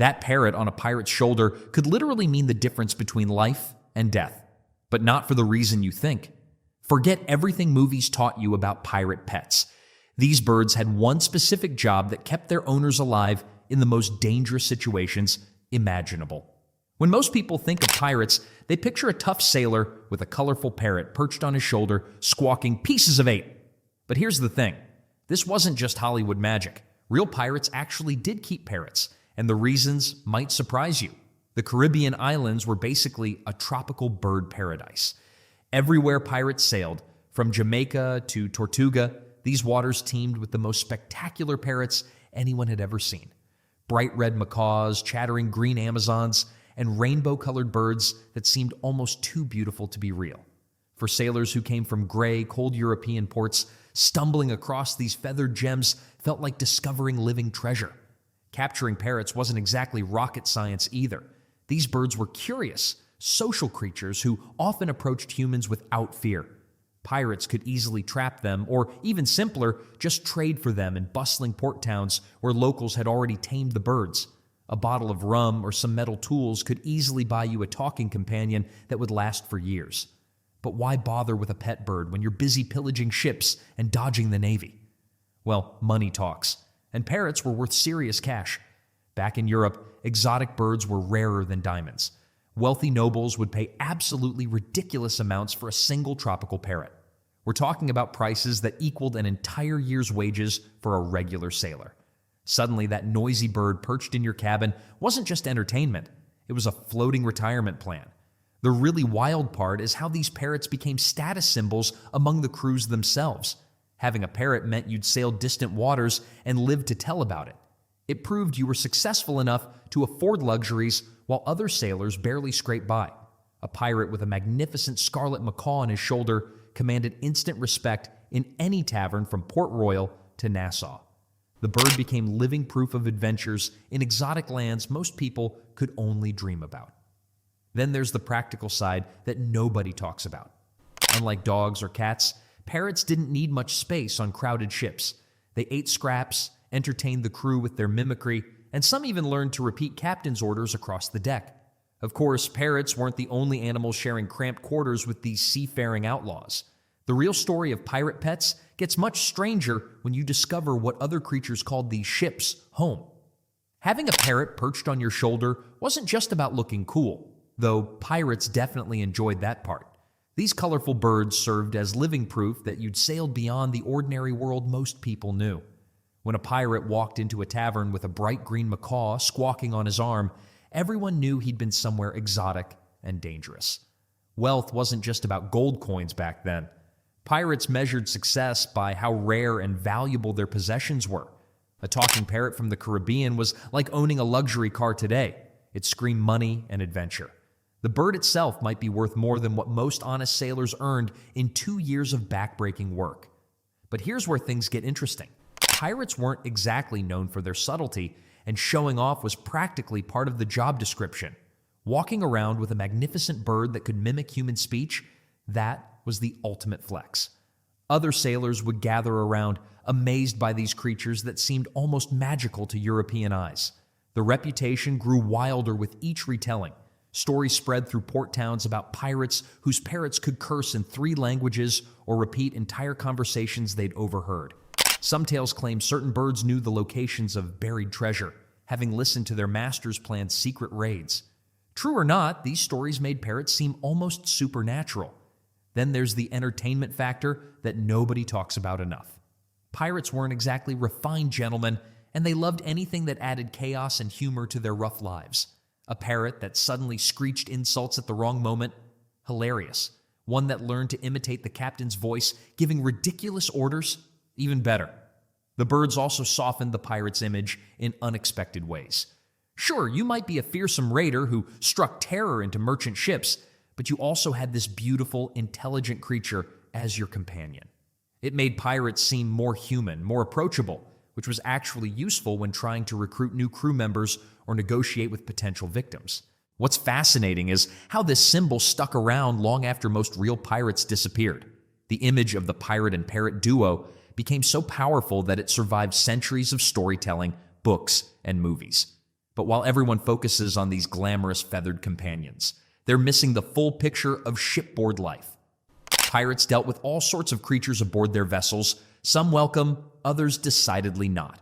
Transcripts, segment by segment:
That parrot on a pirate's shoulder could literally mean the difference between life and death, but not for the reason you think. Forget everything movies taught you about pirate pets. These birds had one specific job that kept their owners alive in the most dangerous situations imaginable. When most people think of pirates, they picture a tough sailor with a colorful parrot perched on his shoulder, squawking pieces of 8. But here's the thing. This wasn't just Hollywood magic. Real pirates actually did keep parrots, and the reasons might surprise you. The Caribbean islands were basically a tropical bird paradise. Everywhere pirates sailed, from Jamaica to Tortuga, these waters teemed with the most spectacular parrots anyone had ever seen. Bright red macaws, chattering green Amazons, and rainbow-colored birds that seemed almost too beautiful to be real. For sailors who came from gray, cold European ports, stumbling across these feathered gems felt like discovering living treasure. Capturing parrots wasn't exactly rocket science either. These birds were curious, social creatures who often approached humans without fear. Pirates could easily trap them, or even simpler, just trade for them in bustling port towns where locals had already tamed the birds. A bottle of rum or some metal tools could easily buy you a talking companion that would last for years. But why bother with a pet bird when you're busy pillaging ships and dodging the Navy? Well, money talks, and parrots were worth serious cash. Back in Europe, exotic birds were rarer than diamonds. Wealthy nobles would pay absolutely ridiculous amounts for a single tropical parrot. We're talking about prices that equaled an entire year's wages for a regular sailor. Suddenly, that noisy bird perched in your cabin wasn't just entertainment. It was a floating retirement plan. The really wild part is how these parrots became status symbols among the crews themselves. Having a parrot meant you'd sail distant waters and live to tell about it. It proved you were successful enough to afford luxuries while other sailors barely scraped by. A pirate with a magnificent scarlet macaw on his shoulder commanded instant respect in any tavern from Port Royal to Nassau. The bird became living proof of adventures in exotic lands most people could only dream about. Then there's the practical side that nobody talks about. Unlike dogs or cats, parrots didn't need much space on crowded ships. They ate scraps, entertained the crew with their mimicry, and some even learned to repeat captain's orders across the deck. Of course, parrots weren't the only animals sharing cramped quarters with these seafaring outlaws. The real story of pirate pets gets much stranger when you discover what other creatures called these ships home. Having a parrot perched on your shoulder wasn't just about looking cool, though pirates definitely enjoyed that part. These colorful birds served as living proof that you'd sailed beyond the ordinary world most people knew. When a pirate walked into a tavern with a bright green macaw squawking on his arm, everyone knew he'd been somewhere exotic and dangerous. Wealth wasn't just about gold coins back then. Pirates measured success by how rare and valuable their possessions were. A talking parrot from the Caribbean was like owning a luxury car today. It screamed money and adventure. The bird itself might be worth more than what most honest sailors earned in 2 years of backbreaking work. But here's where things get interesting. Pirates weren't exactly known for their subtlety, and showing off was practically part of the job description. Walking around with a magnificent bird that could mimic human speech, that was the ultimate flex. Other sailors would gather around, amazed by these creatures that seemed almost magical to European eyes. The reputation grew wilder with each retelling. Stories spread through port towns about pirates whose parrots could curse in 3 languages or repeat entire conversations they'd overheard. Some tales claim certain birds knew the locations of buried treasure, having listened to their masters plan secret raids. True or not, these stories made parrots seem almost supernatural. Then there's the entertainment factor that nobody talks about enough. Pirates weren't exactly refined gentlemen, and they loved anything that added chaos and humor to their rough lives. A parrot that suddenly screeched insults at the wrong moment? Hilarious. One that learned to imitate the captain's voice, giving ridiculous orders? Even better. The birds also softened the pirate's image in unexpected ways. Sure, you might be a fearsome raider who struck terror into merchant ships, but you also had this beautiful, intelligent creature as your companion. It made pirates seem more human, more approachable, which was actually useful when trying to recruit new crew members or negotiate with potential victims. What's fascinating is how this symbol stuck around long after most real pirates disappeared. The image of the pirate and parrot duo became so powerful that it survived centuries of storytelling, books, and movies. But while everyone focuses on these glamorous feathered companions, they're missing the full picture of shipboard life. Pirates dealt with all sorts of creatures aboard their vessels, some welcome, others decidedly not.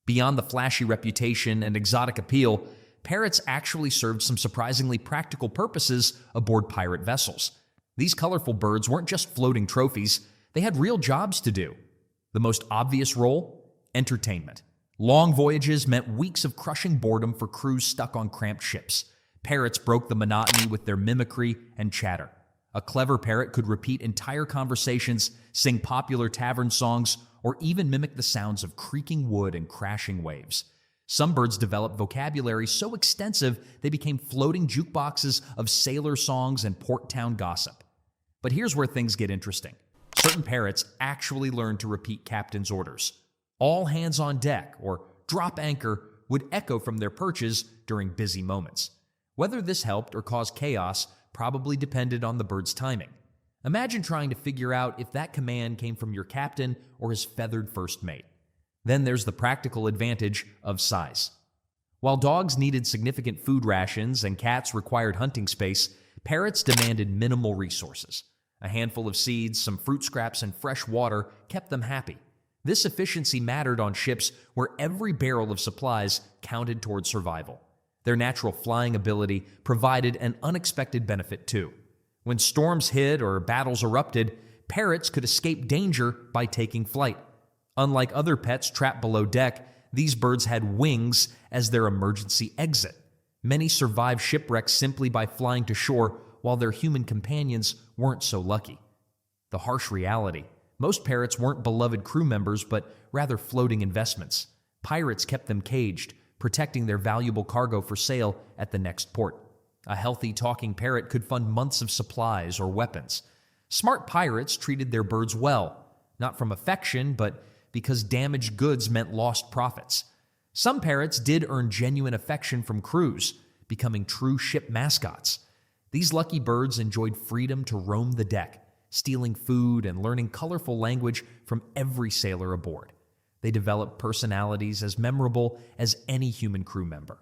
Beyond the flashy reputation and exotic appeal, parrots actually served some surprisingly practical purposes aboard pirate vessels. These colorful birds weren't just floating trophies, they had real jobs to do. The most obvious role? Entertainment. Long voyages meant weeks of crushing boredom for crews stuck on cramped ships. Parrots broke the monotony with their mimicry and chatter. A clever parrot could repeat entire conversations, sing popular tavern songs, or even mimic the sounds of creaking wood and crashing waves. Some birds developed vocabulary so extensive they became floating jukeboxes of sailor songs and port town gossip. But here's where things get interesting. Certain parrots actually learned to repeat captain's orders. All hands on deck or drop anchor would echo from their perches during busy moments. Whether this helped or caused chaos probably depended on the bird's timing. Imagine trying to figure out if that command came from your captain or his feathered first mate. Then there's the practical advantage of size. While dogs needed significant food rations and cats required hunting space, parrots demanded minimal resources. A handful of seeds, some fruit scraps, and fresh water kept them happy. This efficiency mattered on ships where every barrel of supplies counted toward survival. Their natural flying ability provided an unexpected benefit too. When storms hit or battles erupted, parrots could escape danger by taking flight. Unlike other pets trapped below deck, these birds had wings as their emergency exit. Many survived shipwrecks simply by flying to shore, while their human companions weren't so lucky. The harsh reality: most parrots weren't beloved crew members, but rather floating investments. Pirates kept them caged, protecting their valuable cargo for sale at the next port. A healthy talking parrot could fund months of supplies or weapons. Smart pirates treated their birds well, not from affection, but because damaged goods meant lost profits. Some parrots did earn genuine affection from crews, becoming true ship mascots. These lucky birds enjoyed freedom to roam the deck, stealing food and learning colorful language from every sailor aboard. They developed personalities as memorable as any human crew member.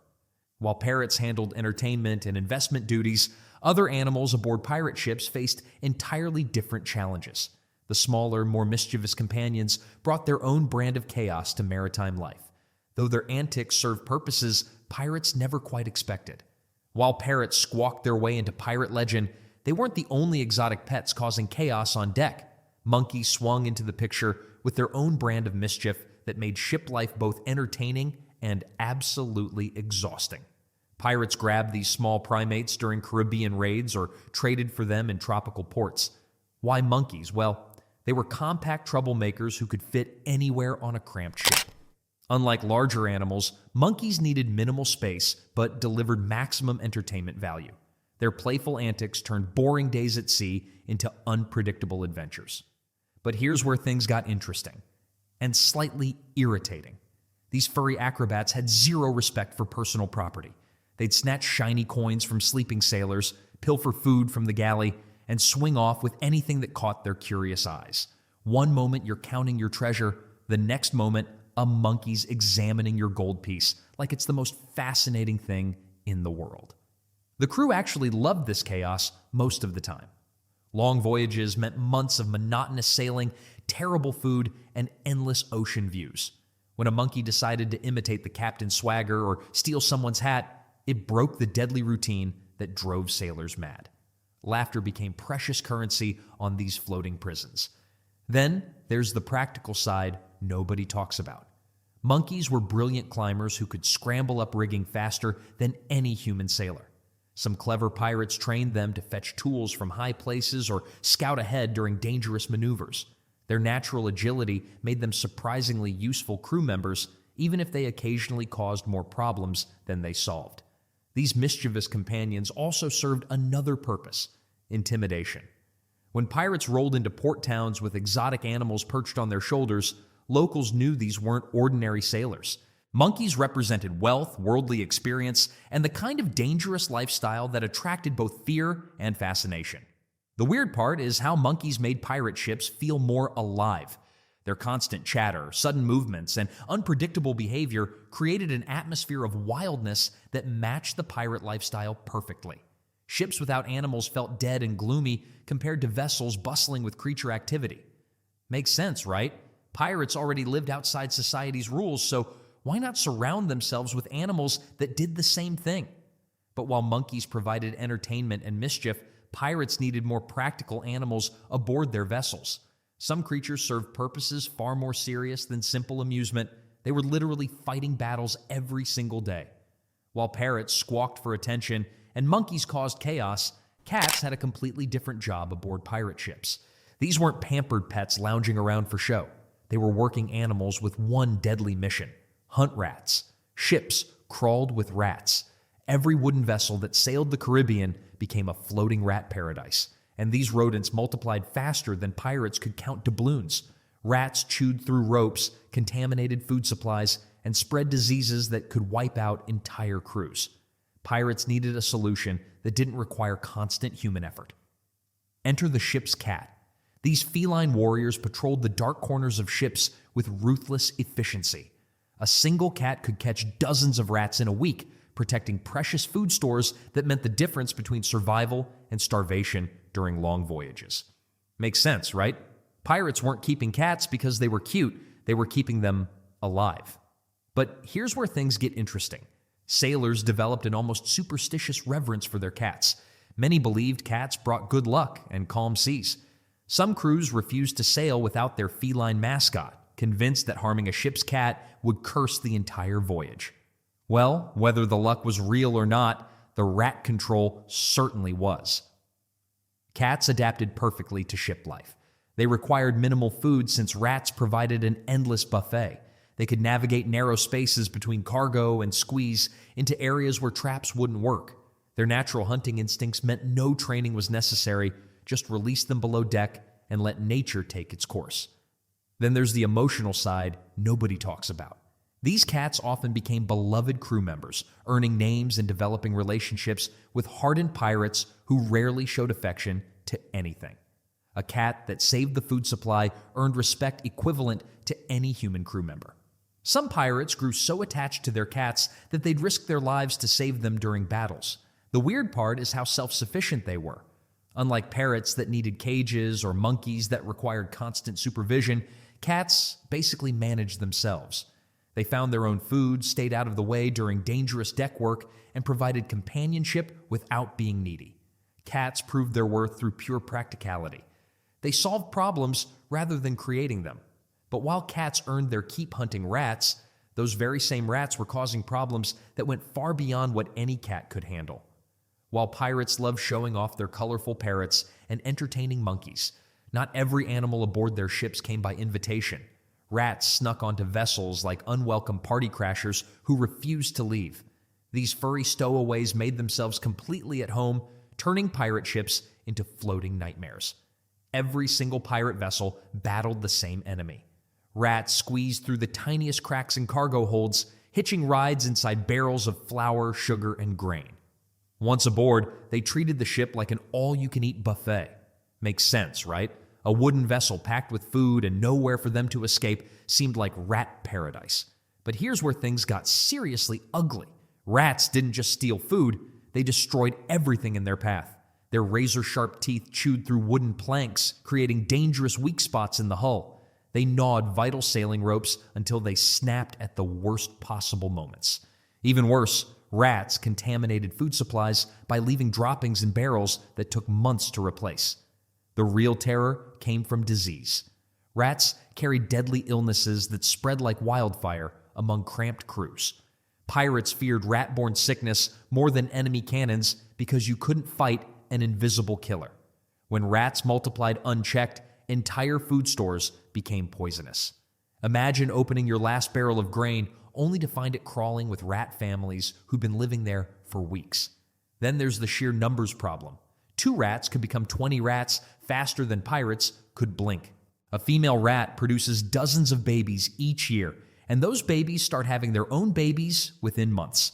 While parrots handled entertainment and investment duties, other animals aboard pirate ships faced entirely different challenges. The smaller, more mischievous companions brought their own brand of chaos to maritime life. Though their antics served purposes pirates never quite expected. While parrots squawked their way into pirate legend, they weren't the only exotic pets causing chaos on deck. Monkeys swung into the picture with their own brand of mischief that made ship life both entertaining and absolutely exhausting. Pirates grabbed these small primates during Caribbean raids or traded for them in tropical ports. Why monkeys? Well, they were compact troublemakers who could fit anywhere on a cramped ship. Unlike larger animals, monkeys needed minimal space but delivered maximum entertainment value. Their playful antics turned boring days at sea into unpredictable adventures. But here's where things got interesting and slightly irritating. These furry acrobats had zero respect for personal property. They'd snatch shiny coins from sleeping sailors, pilfer food from the galley, and swing off with anything that caught their curious eyes. One moment you're counting your treasure, the next moment a monkey's examining your gold piece like it's the most fascinating thing in the world. The crew actually loved this chaos most of the time. Long voyages meant months of monotonous sailing, terrible food, and endless ocean views. When a monkey decided to imitate the captain's swagger or steal someone's hat, it broke the deadly routine that drove sailors mad. Laughter became precious currency on these floating prisons. Then there's the practical side nobody talks about. Monkeys were brilliant climbers who could scramble up rigging faster than any human sailor. Some clever pirates trained them to fetch tools from high places or scout ahead during dangerous maneuvers. Their natural agility made them surprisingly useful crew members, even if they occasionally caused more problems than they solved. These mischievous companions also served another purpose: intimidation. When pirates rolled into port towns with exotic animals perched on their shoulders, locals knew these weren't ordinary sailors. Monkeys represented wealth, worldly experience, and the kind of dangerous lifestyle that attracted both fear and fascination. The weird part is how monkeys made pirate ships feel more alive. Their constant chatter, sudden movements, and unpredictable behavior created an atmosphere of wildness that matched the pirate lifestyle perfectly. Ships without animals felt dead and gloomy compared to vessels bustling with creature activity. Makes sense, right? Pirates already lived outside society's rules, so why not surround themselves with animals that did the same thing? But while monkeys provided entertainment and mischief, pirates needed more practical animals aboard their vessels. Some creatures served purposes far more serious than simple amusement. They were literally fighting battles every single day. While parrots squawked for attention and monkeys caused chaos, cats had a completely different job aboard pirate ships. These weren't pampered pets lounging around for show. They were working animals with one deadly mission: hunt rats. Ships crawled with rats. Every wooden vessel that sailed the Caribbean became a floating rat paradise, and these rodents multiplied faster than pirates could count doubloons. Rats chewed through ropes, contaminated food supplies, and spread diseases that could wipe out entire crews. Pirates needed a solution that didn't require constant human effort. Enter the ship's cat. These feline warriors patrolled the dark corners of ships with ruthless efficiency. A single cat could catch dozens of rats in a week, protecting precious food stores that meant the difference between survival and starvation during long voyages. Makes sense, right? Pirates weren't keeping cats because they were cute, they were keeping them alive. But here's where things get interesting. Sailors developed an almost superstitious reverence for their cats. Many believed cats brought good luck and calm seas. Some crews refused to sail without their feline mascot, convinced that harming a ship's cat would curse the entire voyage. Well, whether the luck was real or not, the rat control certainly was. Cats adapted perfectly to ship life. They required minimal food since rats provided an endless buffet. They could navigate narrow spaces between cargo and squeeze into areas where traps wouldn't work. Their natural hunting instincts meant no training was necessary, just release them below deck and let nature take its course. Then there's the emotional side nobody talks about. These cats often became beloved crew members, earning names and developing relationships with hardened pirates who rarely showed affection to anything. A cat that saved the food supply earned respect equivalent to any human crew member. Some pirates grew so attached to their cats that they'd risk their lives to save them during battles. The weird part is how self-sufficient they were. Unlike parrots that needed cages or monkeys that required constant supervision, cats basically managed themselves. They found their own food, stayed out of the way during dangerous deck work, and provided companionship without being needy. Cats proved their worth through pure practicality. They solved problems rather than creating them. But while cats earned their keep hunting rats, those very same rats were causing problems that went far beyond what any cat could handle. While pirates loved showing off their colorful parrots and entertaining monkeys, not every animal aboard their ships came by invitation. Rats snuck onto vessels like unwelcome party crashers who refused to leave. These furry stowaways made themselves completely at home, turning pirate ships into floating nightmares. Every single pirate vessel battled the same enemy. Rats squeezed through the tiniest cracks in cargo holds, hitching rides inside barrels of flour, sugar, and grain. Once aboard, they treated the ship like an all-you-can-eat buffet. Makes sense, right? A wooden vessel packed with food and nowhere for them to escape seemed like rat paradise. But here's where things got seriously ugly. Rats didn't just steal food, they destroyed everything in their path. Their razor-sharp teeth chewed through wooden planks, creating dangerous weak spots in the hull. They gnawed vital sailing ropes until they snapped at the worst possible moments. Even worse, rats contaminated food supplies by leaving droppings in barrels that took months to replace. The real terror came from disease. Rats carried deadly illnesses that spread like wildfire among cramped crews. Pirates feared rat-borne sickness more than enemy cannons because you couldn't fight an invisible killer. When rats multiplied unchecked, entire food stores became poisonous. Imagine opening your last barrel of grain only to find it crawling with rat families who've been living there for weeks. Then there's the sheer numbers problem. 2 rats could become 20 rats faster than pirates could blink. A female rat produces dozens of babies each year, and those babies start having their own babies within months.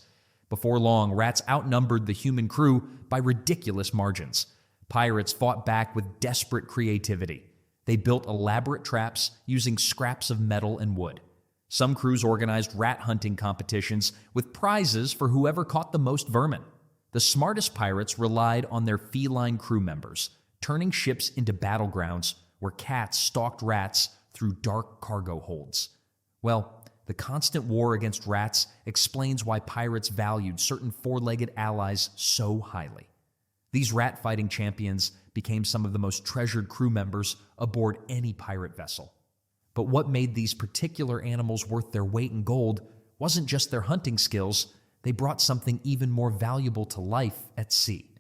Before long, rats outnumbered the human crew by ridiculous margins. Pirates fought back with desperate creativity. They built elaborate traps using scraps of metal and wood. Some crews organized rat hunting competitions with prizes for whoever caught the most vermin. The smartest pirates relied on their feline crew members, turning ships into battlegrounds where cats stalked rats through dark cargo holds. Well, the constant war against rats explains why pirates valued certain four-legged allies so highly. These rat-fighting champions became some of the most treasured crew members aboard any pirate vessel. But what made these particular animals worth their weight in gold wasn't just their hunting skills, they brought something even more valuable to life at sea.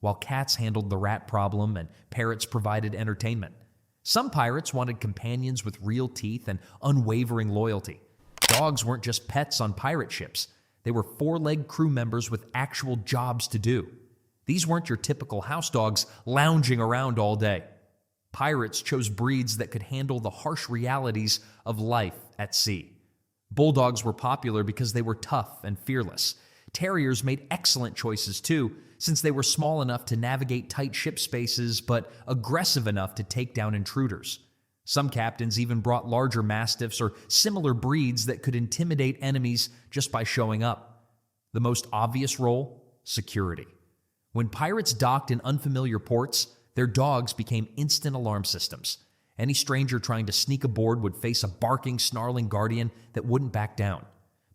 While cats handled the rat problem and parrots provided entertainment, some pirates wanted companions with real teeth and unwavering loyalty. Dogs weren't just pets on pirate ships. They were four-legged crew members with actual jobs to do. These weren't your typical house dogs lounging around all day. Pirates chose breeds that could handle the harsh realities of life at sea. Bulldogs were popular because they were tough and fearless. Terriers made excellent choices too, since they were small enough to navigate tight ship spaces but aggressive enough to take down intruders. Some captains even brought larger mastiffs or similar breeds that could intimidate enemies just by showing up. The most obvious role? Security. When pirates docked in unfamiliar ports, their dogs became instant alarm systems. Any stranger trying to sneak aboard would face a barking, snarling guardian that wouldn't back down.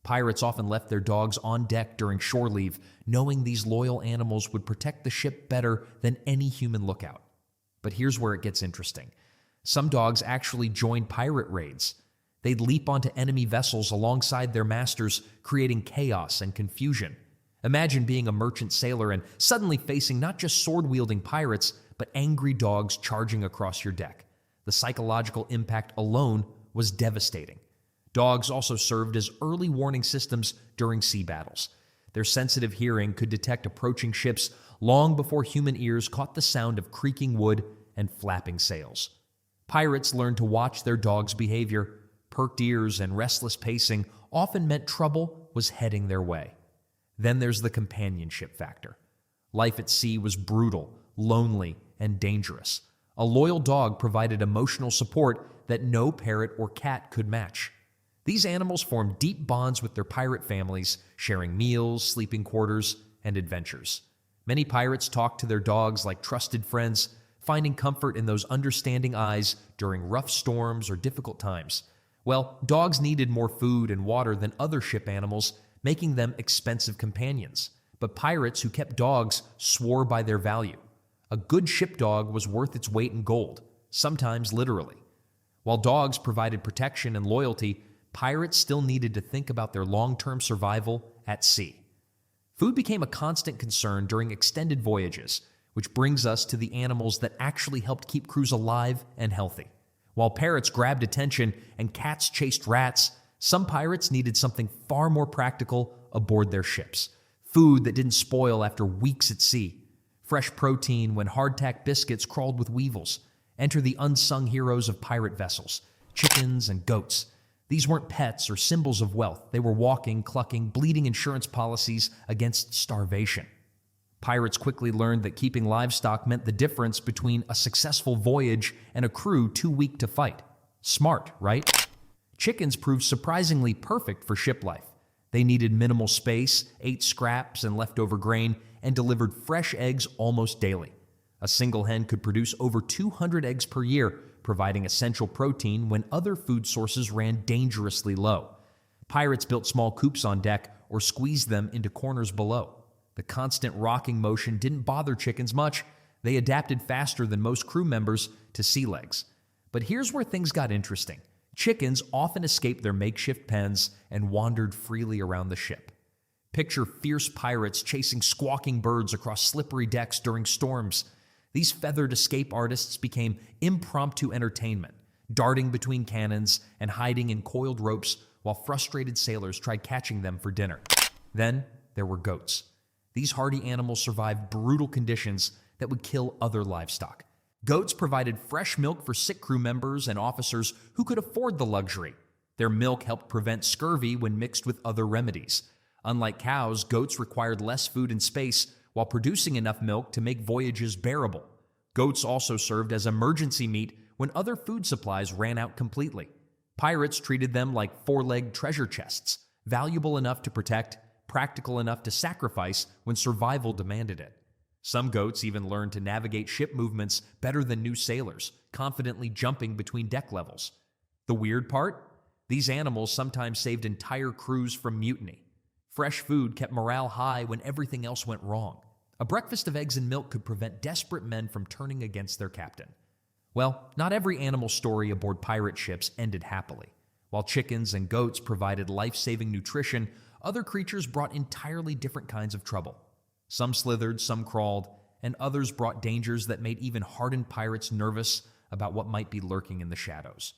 Pirates often left their dogs on deck during shore leave, knowing these loyal animals would protect the ship better than any human lookout. But here's where it gets interesting. Some dogs actually joined pirate raids. They'd leap onto enemy vessels alongside their masters, creating chaos and confusion. Imagine being a merchant sailor and suddenly facing not just sword-wielding pirates, but angry dogs charging across your deck. The psychological impact alone was devastating. Dogs also served as early warning systems during sea battles. Their sensitive hearing could detect approaching ships long before human ears caught the sound of creaking wood and flapping sails. Pirates learned to watch their dogs' behavior. Perked ears and restless pacing often meant trouble was heading their way. Then there's the companionship factor. Life at sea was brutal, lonely, and dangerous. A loyal dog provided emotional support that no parrot or cat could match. These animals formed deep bonds with their pirate families, sharing meals, sleeping quarters, and adventures. Many pirates talked to their dogs like trusted friends, finding comfort in those understanding eyes during rough storms or difficult times. Well, dogs needed more food and water than other ship animals, making them expensive companions. But pirates who kept dogs swore by their value. A good ship dog was worth its weight in gold, sometimes literally. While dogs provided protection and loyalty, pirates still needed to think about their long-term survival at sea. Food became a constant concern during extended voyages, which brings us to the animals that actually helped keep crews alive and healthy. While parrots grabbed attention and cats chased rats, some pirates needed something far more practical aboard their ships. Food that didn't spoil after weeks at sea. Fresh protein when hardtack biscuits crawled with weevils. Enter the unsung heroes of pirate vessels, chickens and goats. These weren't pets or symbols of wealth. They were walking, clucking, bleeding insurance policies against starvation. Pirates quickly learned that keeping livestock meant the difference between a successful voyage and a crew too weak to fight. Smart, right? Chickens proved surprisingly perfect for ship life. They needed minimal space, ate scraps and leftover grain, and delivered fresh eggs almost daily. A single hen could produce over 200 eggs per year, providing essential protein when other food sources ran dangerously low. Pirates built small coops on deck or squeezed them into corners below. The constant rocking motion didn't bother chickens much. They adapted faster than most crew members to sea legs. But here's where things got interesting. Chickens often escaped their makeshift pens and wandered freely around the ship. Picture fierce pirates chasing squawking birds across slippery decks during storms. These feathered escape artists became impromptu entertainment, darting between cannons and hiding in coiled ropes while frustrated sailors tried catching them for dinner. Then there were goats. These hardy animals survived brutal conditions that would kill other livestock. Goats provided fresh milk for sick crew members and officers who could afford the luxury. Their milk helped prevent scurvy when mixed with other remedies. Unlike cows, goats required less food and space while producing enough milk to make voyages bearable. Goats also served as emergency meat when other food supplies ran out completely. Pirates treated them like four-legged treasure chests, valuable enough to protect, practical enough to sacrifice when survival demanded it. Some goats even learned to navigate ship movements better than new sailors, confidently jumping between deck levels. The weird part? These animals sometimes saved entire crews from mutiny. Fresh food kept morale high when everything else went wrong. A breakfast of eggs and milk could prevent desperate men from turning against their captain. Well, not every animal story aboard pirate ships ended happily. While chickens and goats provided life-saving nutrition, other creatures brought entirely different kinds of trouble. Some slithered, some crawled, and others brought dangers that made even hardened pirates nervous about what might be lurking in the shadows.